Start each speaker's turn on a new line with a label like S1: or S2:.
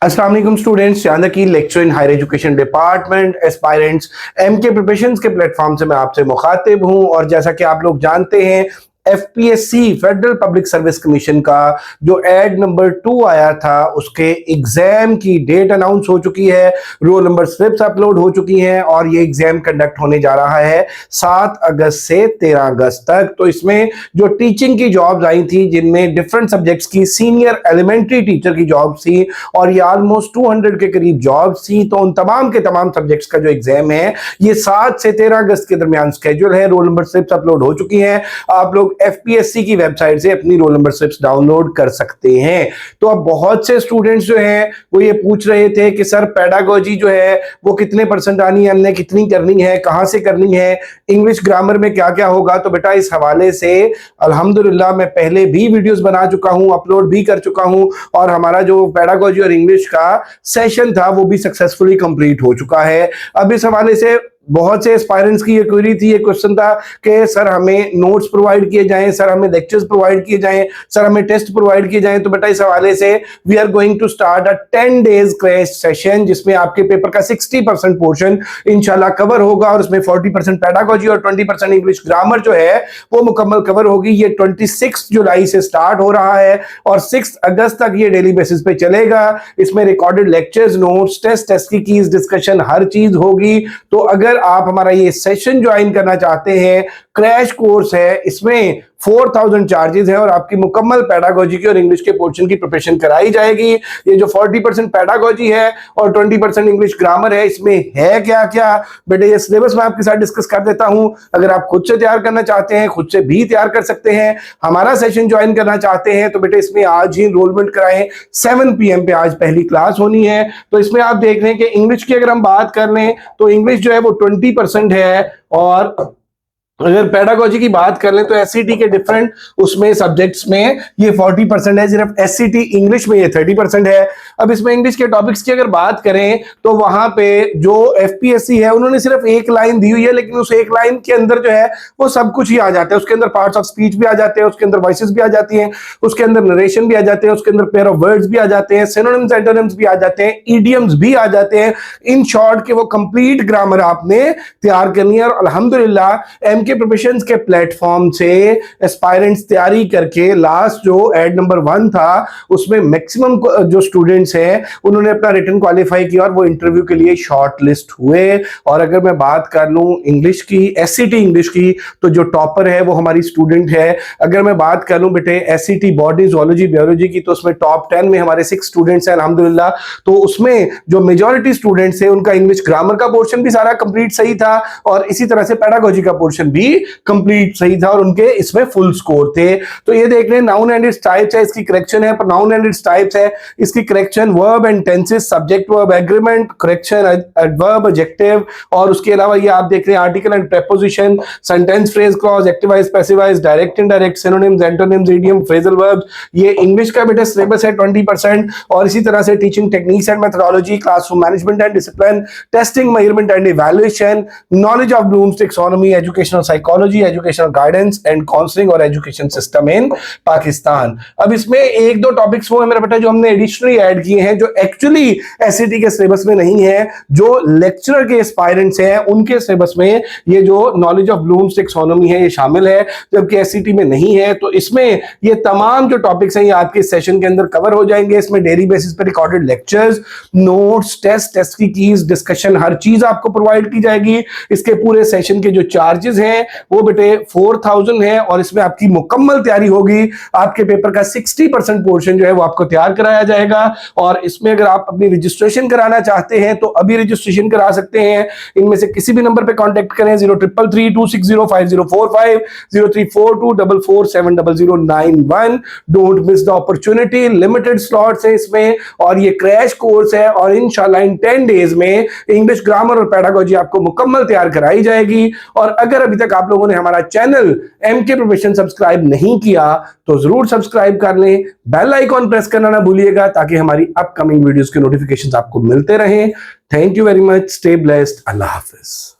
S1: अस्सलाम वालेकुम स्टूडेंट्स, चांदा की lecture in higher education department aspirants एमके प्रिपरेशंस के प्लेटफॉर्म से मैं आपसे मुखातिब हूं। और जैसा कि आप लोग जानते हैं, FPSC federal public service commission का जो एड नंबर 2 आया था उसके एग्जाम की डेट अनाउंस हो चुकी है, रोल नंबर स्लिप्स अपलोड हो चुकी हैं और ये एग्जाम कंडक्ट होने जा रहा है 7 अगस्त से 13 अगस्त तक। तो इसमें जो टीचिंग की जॉब्स आई थी, जिनमें डिफरेंट सब्जेक्ट्स की सीनियर एलिमेंट्री टीचर की जॉब्स थी और ये ऑलमोस्ट 200 के करीब जॉब्स थी, तो उन तमाम के तमाम सब्जेक्ट्स का जो एग्जाम है ये 7 से 13 अगस्त के दरमियान स्केड्यूल है। रोल नंबर स्लिप्स अपलोड हो चुकी हैं, आप लोग एफपीएससी की वेबसाइट से अपनी रोल नंबर स्लिप्स डाउनलोड कर सकते हैं। तो अब बहुत से स्टूडेंट्स जो हैं वो ये पूछ रहे थे कि सर पेडागोजी जो है वो कितने परसेंट आनी है, हमने कितनी करनी है, कहां से करनी है, इंग्लिश ग्रामर में क्या क्या होगा। तो बेटा इस हवाले से अल्हम्दुलिल्लाह मैं पहले भी वीडियोस बना चुका हूं, अपलोड भी कर चुका हूं और हमारा जो पेडागोजी और इंग्लिश का सेशन था वो भी सक्सेसफुली कंप्लीट हो चुका है। अब इस हवाले से बहुत से एस्पायरेंट्स की ये क्वेरी थी, ये क्वेश्चन था कि सर हमें नोट्स प्रोवाइड किए जाएं, सर हमें लेक्चर्स प्रोवाइड किए जाएं, सर हमें टेस्ट प्रोवाइड किए जाएं। तो बेटा इस हवाले से we are going to start a 10 days crash session, जिसमें आपके पेपर का 60% पोर्शन इंशाल्लाह कवर होगा और उसमें 40% पेडागोजी और 20% इंग्लिश ग्रामर जो है वो मुकम्मल कवर होगी। ये 26 जुलाई से स्टार्ट हो रहा है और 6 अगस्त तक ये डेली बेसिस पे चलेगा। इसमें रिकॉर्डेड लेक्चर्स, नोट्स, टेस्ट की कीज, डिस्कशन, हर चीज होगी। तो अगर आप हमारा ये सेशन ज्वाइन करना चाहते हैं, क्रैश कोर्स है, इसमें 4000 चार्जेस है और आपकी मुकम्मल पेडागोजी की और इंग्लिश के पोर्शन की प्रिपरेशन कराई जाएगी। ये जो 40% पेडागोजी है और 20% इंग्लिश ग्रामर है, इसमें है क्या क्या बेटे ये सिलेबस मैं आपके साथ डिस्कस कर देता हूं। अगर आप खुद से तैयार करना चाहते हैं, खुद से भी तैयार कर सकते हैं। हमारा सेशन ज्वाइन करना चाहते हैं तो बेटे इसमें आज ही एनरोलमेंट कराएं। 7 PM पे आज पहली क्लास होनी है। तो इसमें आप देख रहे हैं कि इंग्लिश की अगर हम बात कर लें तो इंग्लिश जो है वो 20% है और अगर पेडागोजी की बात कर लें तो एससीटी के डिफरेंट उसमें सब्जेक्ट्स में ये 40% है, सिर्फ एससीटी इंग्लिश में ये 30% है। अब इसमें इंग्लिश के टॉपिक्स की अगर बात करें तो वहां पे जो एफपीएससी है उन्होंने सिर्फ एक लाइन दी हुई है, लेकिन उस एक लाइन के अंदर जो है वो सब कुछ ही आ जाता है। उसके अंदर पार्ट्स ऑफ स्पीच भी आ जाते हैं, उसके अंदर वॉइसेस भी आ जाती हैं, उसके अंदर नरेशन भी आ जाते हैं, उसके अंदर पेयर ऑफ वर्ड्स भी आ जाते हैं, सिनोनिम्स एंटोनिम्स भी आ जाते हैं, इडियम्स भी आ जाते हैं। इन शॉर्ट के वो कंप्लीट ग्रामर आपने तैयार करनी है और अल्हम्दुलिल्लाह एमके प्रिपरेशंस के प्लेटफॉर्म से एस्पायरेंट्स तैयारी करके लास्ट जो एड नंबर 1 था उसमें मैक्सिमम जो स्टूडेंट्स हैं उन्होंने अपना रिटन क्वालिफाई किया और वो इंटरव्यू के लिए शॉर्ट लिस्ट हुए। और अगर मैं बात कर लूं इंग्लिश की, एससीटी इंग्लिश की, तो जो टॉपर है वो हमारी स्टूडेंट है। अगर मैं बात कर लूं बेटे एससीटी बॉडी, जूलॉजी, बायोलॉजी की, तो उसमें टॉप 10 में हमारे 6 स्टूडेंट्स हैं अल्हम्दुलिल्लाह। तो उसमें जो मेजॉरिटी स्टूडेंट्स हैं उनका इंग्लिश ग्रामर का पोर्शन भी सारा कंप्लीट सही था और इसी तरह से पेडागोजी का पोर्शन भी कंप्लीट सही था और उनके इसमें फुल स्कोर थे। तो ये देख रहे हैं नाउन एंड इट्स टाइप्स है, इसकी करेक्शन है, पर नाउन एंड इट्स टाइप्स है, इसकी correction verb and tenses, subject verb agreement, correction adverb, adjective, और उसके अलावा ये आप देख रहे हैं article and preposition, sentence, phrase, clause, activise, passivise, direct, indirect, synonyms, antonyms, idiom, phrasal verbs. ये इंग्लिश का बेटा सिलेबस है 20%। और इसी तरह से teaching techniques and methodology, classroom management and discipline, testing, measurement and evaluation, knowledge of Bloom's taxonomy, educational psychology, educational guidance and counselling और education system in Pakistan. अब इसमें एक दो टॉपिक्स वो है मेरा बेटा जो हमने एडिशनली ऐड किए हैं, जो एक्चुअली एससीटी के सिलेबस में नहीं है, जो लेक्चरर के एस्पायरेंट्स हैं उनके सिलेबस में ये जो नॉलेज ऑफ ब्लूम्स टैक्सोनॉमी है ये शामिल है, जबकि एससीटी में नहीं है। तो इसमें ये तमाम जो टॉपिक्स हैं ये आपके सेशन के अंदर कवर हो जाएंगे। इसमें डेली बेसिस पे रिकॉर्डेड लेक्चर्स, नोट्स, टेस्ट की कीज, डिस्कशन, हर चीज आपको प्रोवाइड की जाएगी। इसके पूरे सेशन के जो चार्जेस हैं वो बेटे 4000 है और इसमें आपकी मुकम्मल तैयारी होगी। आपके पेपर का 60% पोर्शन जो है वो आपको तैयार कराया जाएगा। और इसमें अगर आप अपनी रजिस्ट्रेशन कराना चाहते हैं तो अभी रजिस्ट्रेशन करा सकते हैं। इनमें से किसी भी नंबर पे कांटेक्ट करें, 0333260545, 034244700091। Don't miss the opportunity, limited slots है इसमें और ये क्रैश कोर्स है और इंशाल्लाह इन 10 डेज में इंग्लिश ग्रामर और पेडागोजी आपको मुकम्मल तैयार कराई जाएगी। और अगर अभी तक आप लोगों ने हमारा चैनल एमके प्रिपरेशन सब्सक्राइब नहीं किया तो जरूर सब्सक्राइब कर लें, बेल आइकॉन प्रेस करना ना भूलिएगा ताकि हमारी अपकमिंग वीडियोस के नोटिफिकेशंस आपको मिलते रहें। Thank you very much, stay blessed, Allah Hafiz.